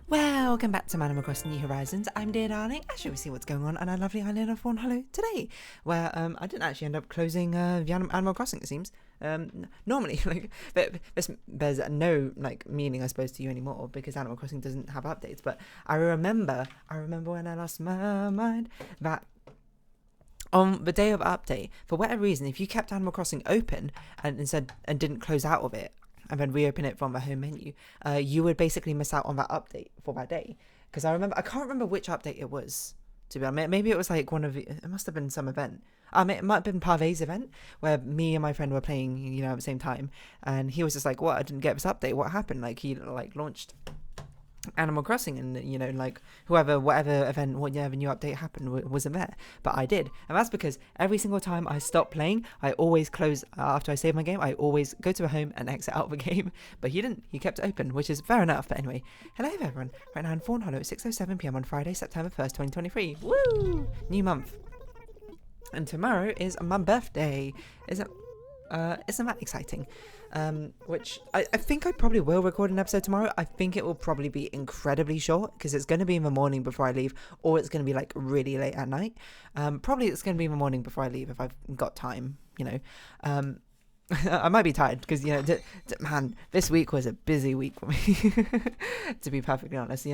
Welcome back to Animal Crossing New Horizons. I'm Dear Darling. As we see what's going on our lovely island of Fawnhollow today, where I didn't actually end up closing the Animal Crossing. It seems normally there's no meaning, I suppose, to you anymore because Animal Crossing doesn't have updates. But I remember when I lost my mind that on the day of update, for whatever reason, if you kept Animal Crossing open and didn't close out of it and then reopen it from the home menu, you would basically miss out on that update for that day. Because I can't remember which update it was, to be honest. Maybe it was like it must have been some event. It might have been Parvey's event where me and my friend were playing, at the same time, and he was just like, "What? I didn't get this update. What happened?" Like he launched Animal Crossing, and whatever event, whatever new update happened wasn't there, but I did. And that's because every single time I stop playing, I always close after I save my game. I always go to the home and exit out of the game, but he didn't. He kept it open, which is fair enough. But anyway, hello everyone. Right now in Fawnhollow at 6:07 p.m. on Friday, September 1st, 2023. Woo! New month. And tomorrow is my birthday. Isn't that exciting? Which I think I probably will record an episode tomorrow. I think it will probably be incredibly short because it's going to be in the morning before I leave, or it's going to be really late at night. Probably it's going to be in the morning before I leave if I've got time, I might be tired because, man, this week was a busy week for me, to be perfectly honest.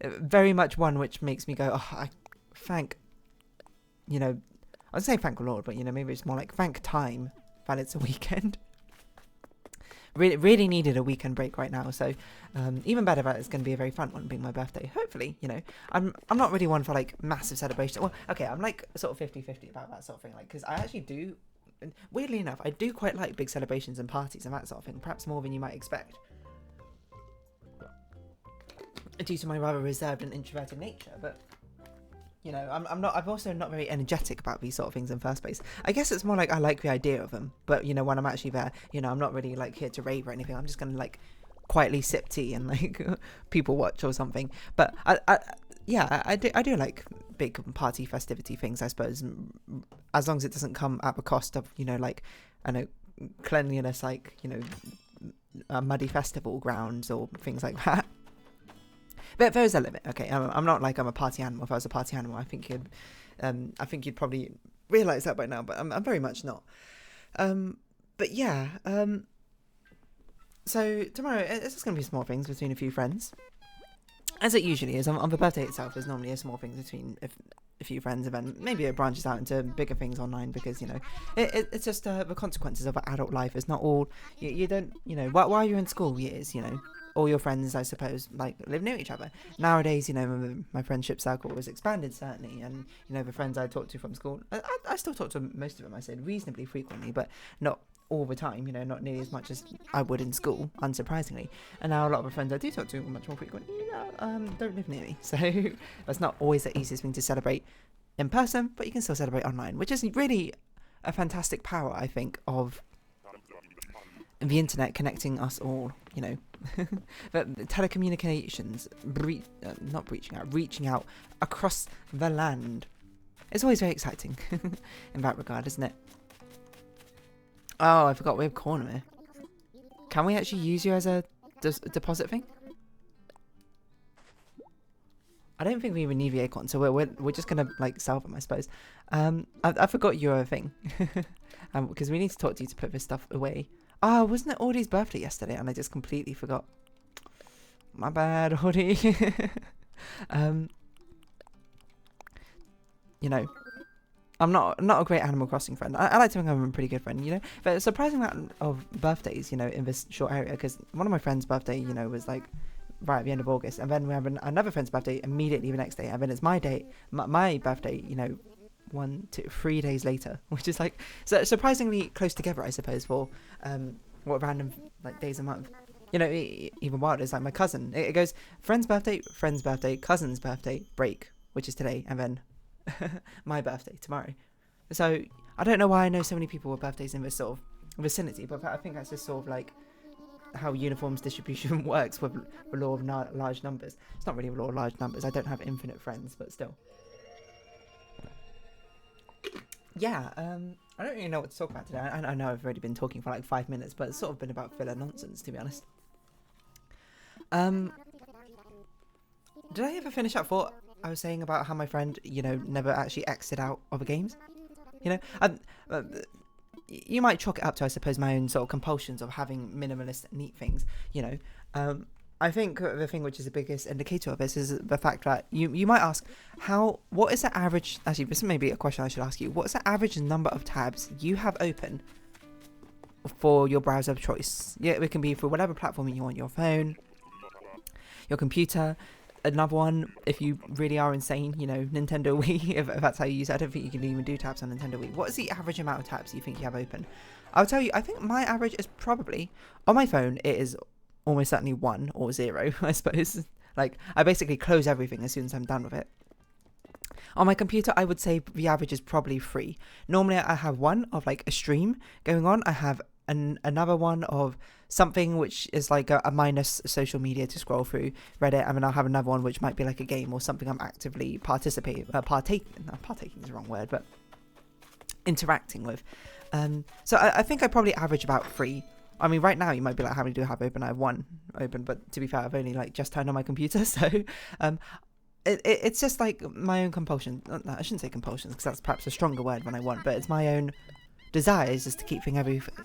Very much one which makes me go, I would say thank the Lord, but, maybe it's more like thank time that it's a weekend. Really needed a weekend break right now, so even better that it's going to be a very fun one, being my birthday. Hopefully, I'm not really one for massive celebrations. Well, okay, I'm sort of 50-50 about that sort of thing, because I actually do, weirdly enough, I do quite like big celebrations and parties and that sort of thing, perhaps more than you might expect, due to my rather reserved and introverted nature. But I'm also not very energetic about these sort of things in the first place. I guess it's more like I like the idea of them, but when I'm actually there, I'm not really here to rave or anything. I'm just gonna quietly sip tea and people watch or something. But I do like big party festivity things, I suppose, as long as it doesn't come at the cost of I know, cleanliness, muddy festival grounds or things like that. But there's a limit, okay? I'm not I'm a party animal. If I was a party animal, I think you'd probably realise that by now. But I'm very much not. But yeah. So tomorrow it's just gonna be small things between a few friends, as it usually is. On the birthday itself, there's normally a small things between a few friends, and then maybe it branches out into bigger things online because it's just the consequences of adult life. It's not all you don't while you're in school years, all your friends, I suppose, live near each other. Nowadays, my friendship circle was expanded, certainly, and, the friends I talked to from school, I still talk to most of them, I said, reasonably frequently, but not all the time, not nearly as much as I would in school, unsurprisingly. And now a lot of the friends I do talk to much more frequently, don't live near me, so that's not always the easiest thing to celebrate in person, but you can still celebrate online, which is really a fantastic power, I think, of the internet connecting us all, but telecommunications, reaching out across the land. It's always very exciting in that regard, isn't it? Oh, I forgot we have corn here. Can we actually use you as a deposit thing? I don't think we even need the acorn, so we're just gonna sell them, I suppose. I forgot you're a thing, because we need to talk to you to put this stuff away. Oh, wasn't it Audie's birthday yesterday? And I just completely forgot. My bad, Audie. I'm not a great Animal Crossing friend. I like to think I'm a pretty good friend, But a surprising amount of birthdays, in this short area, because one of my friend's birthday, was right at the end of August, and then we have another friend's birthday immediately the next day, and then it's my day, my birthday, 1 to 3 days later, which is so surprisingly close together, I suppose, for what random days a month. Even wilder is my cousin. It goes friend's birthday, cousin's birthday, break, which is today, and then my birthday tomorrow. So I don't know why I know so many people with birthdays in this sort of vicinity, but I think that's just sort of how uniforms distribution works with the law of large numbers. It's not really the law of large numbers. I don't have infinite friends, but still. Yeah, I don't really know what to talk about today. I know I've already been talking for 5 minutes, but it's sort of been about filler nonsense, to be honest. did I ever finish that thought I was saying about how my friend, you know, never actually exited out of a games? You know, you might chalk it up to, I suppose, my own sort of compulsions of having minimalist, neat things. You know, I think the thing which is the biggest indicator of this is the fact that you might ask, what is the average? Actually, this may be a question I should ask you. What is the average number of tabs you have open for your browser of choice? Yeah, it can be for whatever platform you want, your phone, your computer. Another one, if you really are insane, you know, Nintendo Wii, if that's how you use it. I don't think you can even do tabs on Nintendo Wii. What is the average amount of tabs you think you have open? I'll tell you, I think my average is probably, on my phone, it is almost certainly 1 or 0, I suppose. Like, I basically close everything as soon as I'm done with it. On my computer, I would say the average is probably 3. Normally, I have one of like a stream going on. I have another one of something which is like a minus social media to scroll through, Reddit, and then I'll have another one which might be like a game or something I'm actively partaking is the wrong word, but interacting with. So I think I probably average about 3. I mean, right now you might be like, how many do I have open? I have 1 open, but to be fair, I've only like just turned on my computer, so it's just like my own compulsion. I shouldn't say compulsions because that's perhaps a stronger word than I want, but it's my own desires is to keep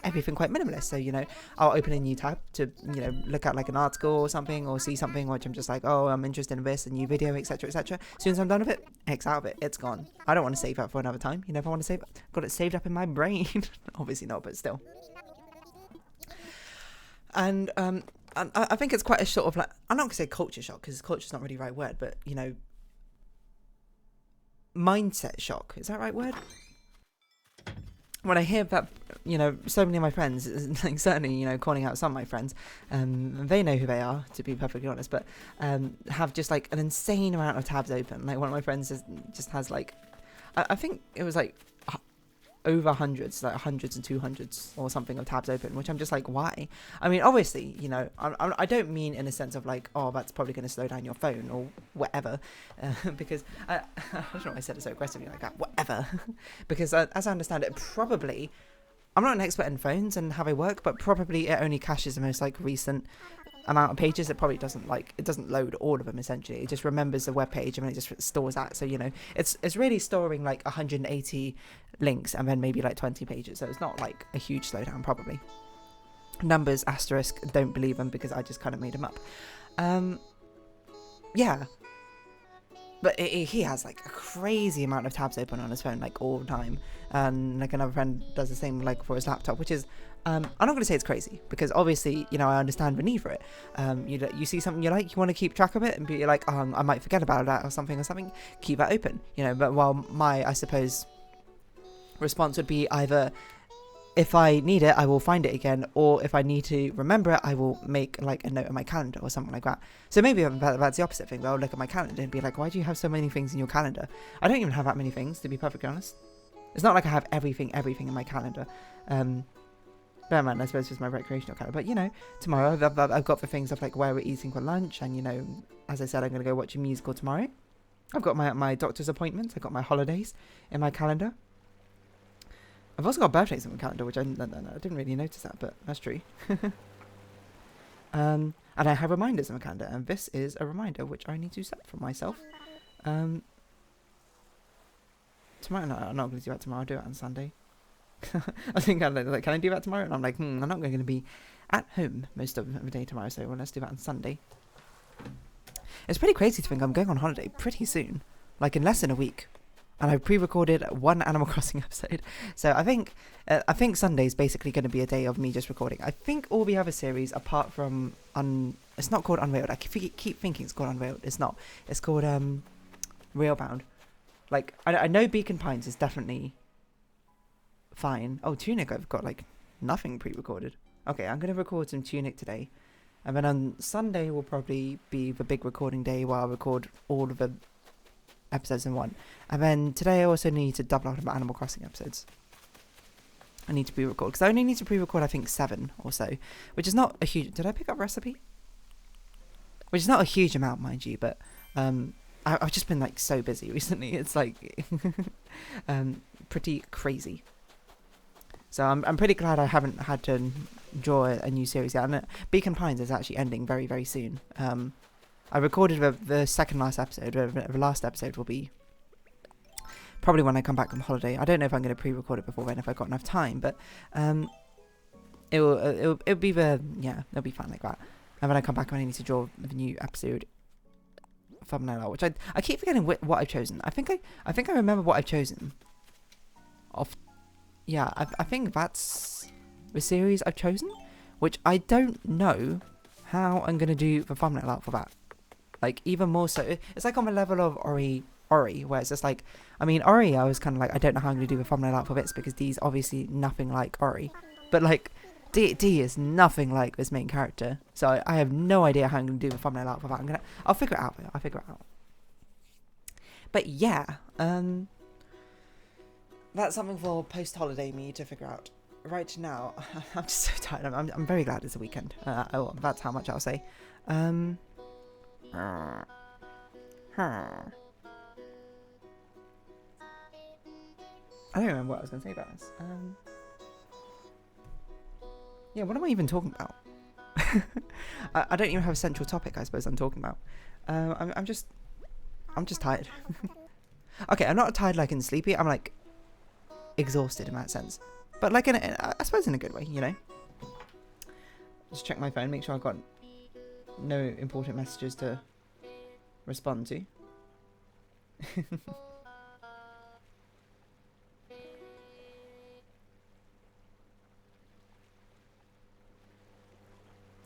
everything quite minimalist. So, you know, I'll open a new tab to, you know, look at like an article or something, or see something which I'm just like, oh, I'm interested in this, a new video, etc, etc. As soon as I'm done with it, X out of it, it's gone. I don't want to save that for another time. You know, if I want to save it, I've got it saved up in my brain. Obviously not, but still. And I think it's quite a sort of like, I'm not going to say culture shock, because culture's not really the right word, but, you know, mindset shock. Is that the right word? When I hear that, you know, so many of my friends, like certainly, you know, calling out some of my friends, they know who they are, to be perfectly honest, but have just like an insane amount of tabs open. Like one of my friends just has like, I think it was like over hundreds, like hundreds and 200s or something of tabs open, which I'm just like, why? I mean, obviously, you know, I don't mean in a sense of like, oh, that's probably going to slow down your phone or whatever, because I don't know why I said it so aggressively like that, whatever, because as I understand it, probably, I'm not an expert in phones and how they work, but probably it only caches the most like recent amount of pages. It probably doesn't load all of them. Essentially, it just remembers the web page and then it just stores that. So, you know, it's really storing like 180 links and then maybe like 20 pages. So it's not like a huge slowdown. Probably numbers asterisk, don't believe them because I just kind of made them up. Yeah, but he has like a crazy amount of tabs open on his phone like all the time, and like another friend does the same like for his laptop, which is I'm not going to say it's crazy, because obviously, you know, I understand the need for it. You see something you like, you want to keep track of it, and be like, oh, I might forget about that or something, keep that open, you know. But while my, I suppose, response would be either, if I need it, I will find it again, or if I need to remember it, I will make like a note in my calendar or something like that. So maybe that's the opposite thing. I'll look at my calendar and be like, why do you have so many things in your calendar? I don't even have that many things, to be perfectly honest. It's not like I have everything in my calendar. Bear in mind, I suppose it's my recreational calendar. But, you know, tomorrow I've got the things of like where we're eating for lunch, and, you know, as I said, I'm going to go watch a musical tomorrow. I've got my doctor's appointments. I've got my holidays in my calendar. I've also got birthdays in my calendar, which I didn't really notice that, but that's true. And I have reminders in my calendar, and this is a reminder which I need to set for myself. Tomorrow, no, I'm not going to do that tomorrow. I'll do it on Sunday. I think I'm like, can I do that tomorrow? And I'm like, I'm not going to be at home most of the day tomorrow, so well, let's do that on Sunday. It's pretty crazy to think I'm going on holiday pretty soon, like in less than a week. And I've pre-recorded 1 Animal Crossing episode. So I think Sunday is basically going to be a day of me just recording. I think all the other series, apart from it's not called Unveiled. I keep thinking it's called Unveiled. It's not. It's called Realbound. Like I know Beacon Pines is definitely fine. Oh, Tunic, I've got like nothing pre-recorded. Okay, I'm going to record some Tunic today. And then on Sunday will probably be the big recording day where I'll record all of the episodes in one. And then today I also need to double up on Animal Crossing episodes. I need to pre-record, because I only need to pre-record I think 7 or so, which is not a huge... Did I pick up recipe? Which is not a huge amount, mind you, but I've just been like so busy recently. It's like pretty crazy. So I'm pretty glad I haven't had to draw a new series yet. And Beacon Pines is actually ending very, very soon. I recorded the second last episode. The last episode will be probably when I come back from holiday. I don't know if I'm going to pre-record it before then if I've got enough time, but it'll be it'll be fun like that. And when I come back, I need to draw the new episode thumbnail, which I keep forgetting what I've chosen. I think I remember what I've chosen. I think that's the series I've chosen, which I don't know how I'm gonna do the thumbnail out for that. Like, even more so, it's like on the level of Ori, where it's just like, I mean, Ori, I was kind of like, I don't know how I'm gonna do the thumbnail out for bits because D's obviously nothing like Ori, but like D is nothing like this main character, so I have no idea how I'm gonna do the thumbnail out for that. I'll figure it out. But yeah, that's something for post-holiday me to figure out. Right now, I'm just so tired. I'm very glad it's a weekend. That's how much I'll say. I don't remember what I was going to say about this. Yeah, what am I even talking about? I don't even have a central topic, I suppose, I'm talking about. I'm just tired. Okay, I'm not tired like in sleepy. I'm like exhausted in that sense. But like I suppose in a good way, you know. Just check my phone, make sure I've got no important messages to respond to.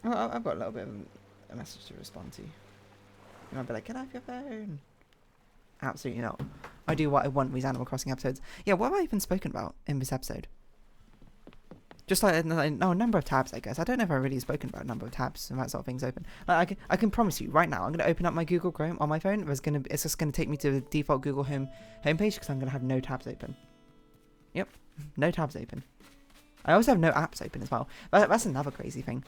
Well, I've got a little bit of a message to respond to. You might be like, get off your phone. Absolutely not. I do what I want with these Animal Crossing episodes. Yeah, what have I even spoken about in this episode? Just like a number of tabs, I guess. I don't know if I've really spoken about a number of tabs and that sort of things open. Like, I can promise you right now, I'm going to open up my Google Chrome on my phone. It's just going to take me to the default Google homepage because I'm going to have no tabs open. Yep, no tabs open. I also have no apps open as well. That's another crazy thing.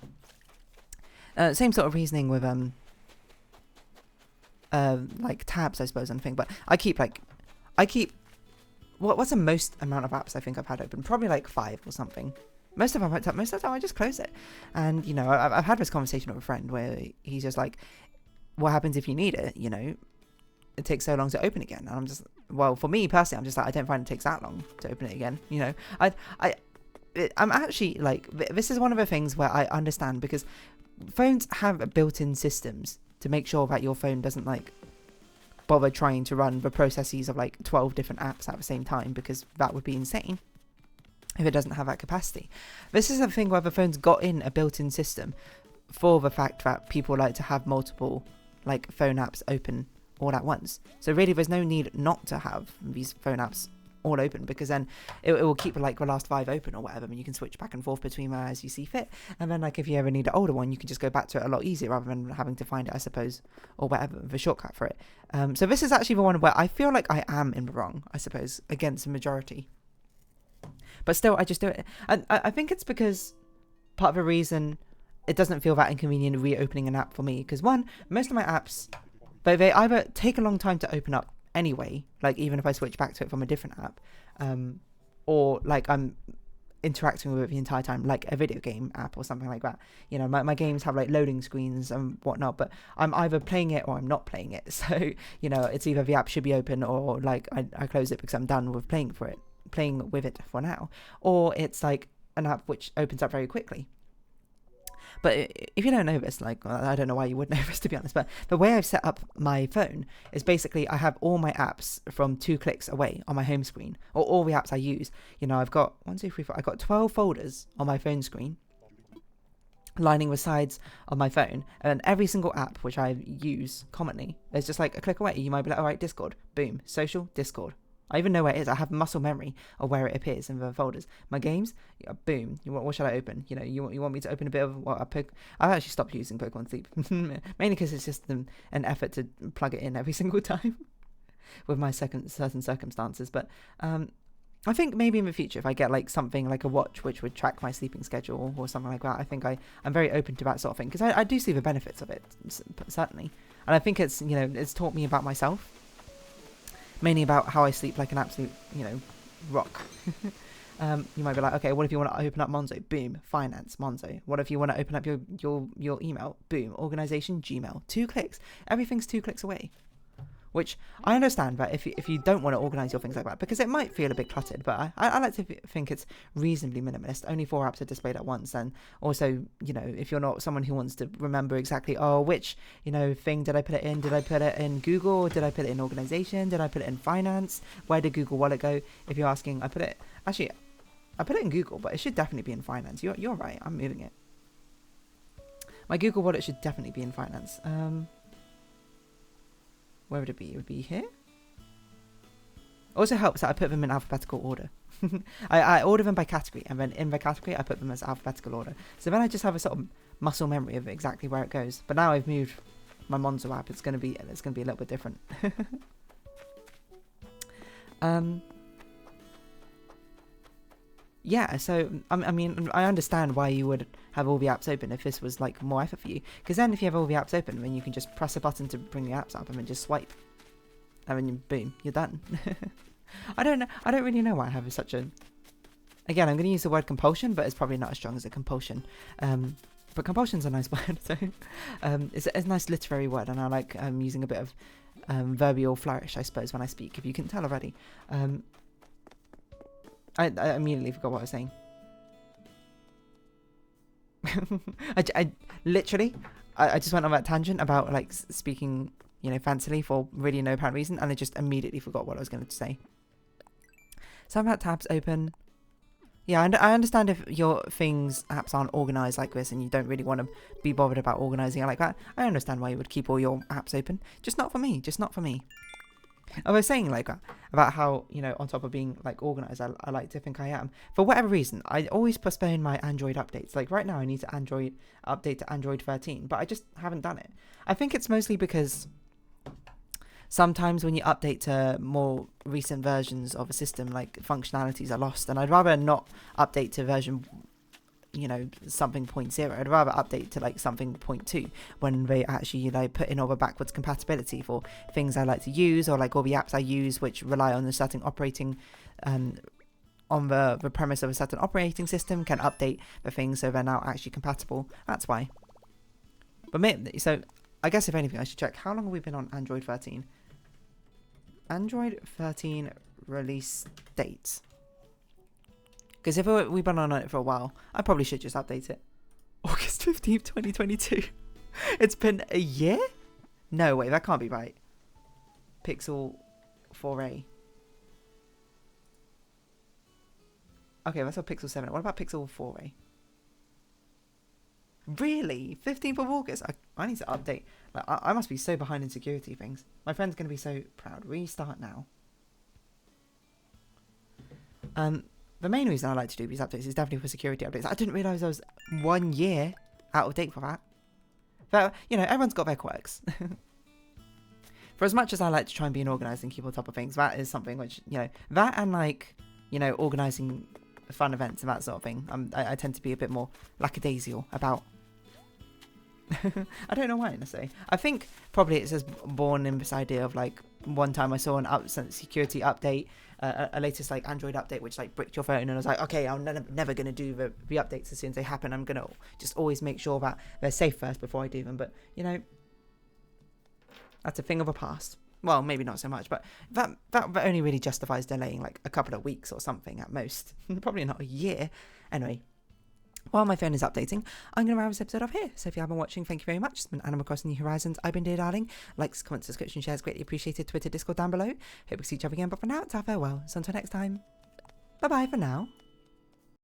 Same sort of reasoning with like tabs, I suppose, and thing. But I keep what's the most amount of apps I think I've had open? Probably like 5 or something. Most of the time I just close it. And you know, I've had this conversation with a friend where he's just like, what happens if you need it? You know, it takes so long to open again. And I'm just, well, for me personally, I'm just like, I don't find it takes that long to open it again. You know, I'm actually like, this is one of the things where I understand, because phones have built-in systems to make sure that your phone doesn't like bother trying to run the processes of like 12 different apps at the same time, because that would be insane if it doesn't have that capacity. This is a thing where the phone's got in a built-in system for the fact that people like to have multiple like phone apps open all at once. So really there's no need not to have these phone apps all open, because then it will keep like the last 5 open or whatever, and you can switch back and forth between them as you see fit. And then like if you ever need an older one, you can just go back to it a lot easier rather than having to find it, I suppose, or whatever, the shortcut for it. So this is actually the one where I feel like I am in the wrong, I suppose, against the majority. But still, I just do it. And I think it's because part of the reason it doesn't feel that inconvenient reopening an app for me, because one, most of my apps, they either take a long time to open up anyway, like even if I switch back to it from a different app, or like I'm interacting with it the entire time, like a video game app or something like that. You know, my games have like loading screens and whatnot, but I'm either playing it or I'm not playing it. So, you know, it's either the app should be open or like I close it because I'm done with playing with it for now, or it's like an app which opens up very quickly. But if you don't know this, like, I don't know why you would know this, to be honest, but the way I've set up my phone is basically I have all my apps from 2 clicks away on my home screen, or all the apps I use. You know, I've got 1, 2, 3, 4, I've got 12 folders on my phone screen, lining the sides of my phone, and every single app which I use commonly is just like a click away. You might be like, all right, Discord, boom, social, Discord. I even know where it is. I have muscle memory of where it appears in the folders. My games, yeah, boom. What should I open? You know, you want me to open a bit of what I've actually stopped using Pokemon Sleep, mainly because it's just an effort to plug it in every single time with my certain circumstances. But I think maybe in the future, if I get like something like a watch which would track my sleeping schedule or something like that, I think I'm very open to that sort of thing, because I do see the benefits of it, certainly. And I think it's, you know, it's taught me about myself. Mainly about how I sleep like an absolute, you know, rock. You might be like, okay, what if you want to open up Monzo? Boom, finance, Monzo. What if you want to open up your email? Boom, organization, Gmail. 2 clicks. Everything's 2 clicks away. Which I understand that if you don't want to organize your things like that, because it might feel a bit cluttered, but I like to think it's reasonably minimalist. Only 4 apps are displayed at once, and also, you know, if you're not someone who wants to remember exactly, oh, which, you know, thing did I put it in? Did I put it in Google? Did I put it in organization? Did I put it in finance? Where did Google Wallet go? If you're asking, I put it in Google, but it should definitely be in finance. You're right. I'm moving it. My Google Wallet should definitely be in finance. Where would it be? It would be here. Also helps that I put them in alphabetical order. I order them by category, and then in the category I put them as alphabetical order. So then I just have a sort of muscle memory of exactly where it goes. But now I've moved my Monzo app. It's gonna be a little bit different. Yeah, so I mean, I understand why you would have all the apps open if this was like more effort for you. Because then if you have all the apps open, then you can just press a button to bring the apps up and then just swipe. And then boom, you're done. I don't know. I don't really know why I have such a... Again, I'm going to use the word compulsion, but it's probably not as strong as a compulsion. But compulsion's a nice word. So it's a nice literary word, and I like using a bit of verbial flourish, I suppose, when I speak, if you can tell already. I immediately forgot what I was saying. I literally just went on that tangent about like speaking, you know, fancily for really no apparent reason, and I just immediately forgot what I was going to say. So I've had tabs open. Yeah, and I understand if your apps aren't organized like this and you don't really want to be bothered about organizing it like that. I understand why you would keep all your apps open. Just not for me. Just not for me. I was saying like about how, you know, on top of being like organized, I like to think I am. For whatever reason, I always postpone my Android updates. Like right now I need to update to Android 13, but I just haven't done it. I think it's mostly because sometimes when you update to more recent versions of a system, like functionalities are lost, and I'd rather not update to version, you know, something 0.0. I'd rather update to like something 0.2 when they actually like put in all the backwards compatibility for things I like to use, or like all the apps I use which rely on a certain operating on the premise of a certain operating system can update the things so they're now actually compatible. That's why. But so I guess if anything I should check how long have we been on Android 13. Android 13 release date. Because if we've been on it for a while, I probably should just update it. August 15th, 2022. It's been a year? No, wait, that can't be right. Pixel 4a. Okay, that's a Pixel 7. What about Pixel 4a? Really? 15th of August? I need to update. Like, I must be so behind in security things. My friend's going to be so proud. Restart now. The main reason I like to do these updates is definitely for security updates. I didn't realise I was 1 year out of date for that. But, you know, everyone's got their quirks. For as much as I like to try and be organised and keep on top of things, that is something which, you know, that and like, you know, organising fun events and that sort of thing, I tend to be a bit more lackadaisical about. I don't know why necessarily. I think probably it's just born in this idea of like one time I saw an security update, a latest like Android update which like bricked your phone, and I was like, okay, I'm never going to do the updates as soon as they happen. I'm going to just always make sure that they're safe first before I do them. But you know, that's a thing of the past. Well, maybe not so much, but that only really justifies delaying like a couple of weeks or something at most. Probably not a year. Anyway, while my phone is updating, I'm going to round this episode off here. So if you have been watching, thank you very much. It's been Animal Crossing New Horizons. I've been Dear Darling. Likes, comments, subscription, shares, greatly appreciated. Twitter, Discord down below. Hope we see each other again, but for now, it's our farewell. So until next time, bye-bye for now.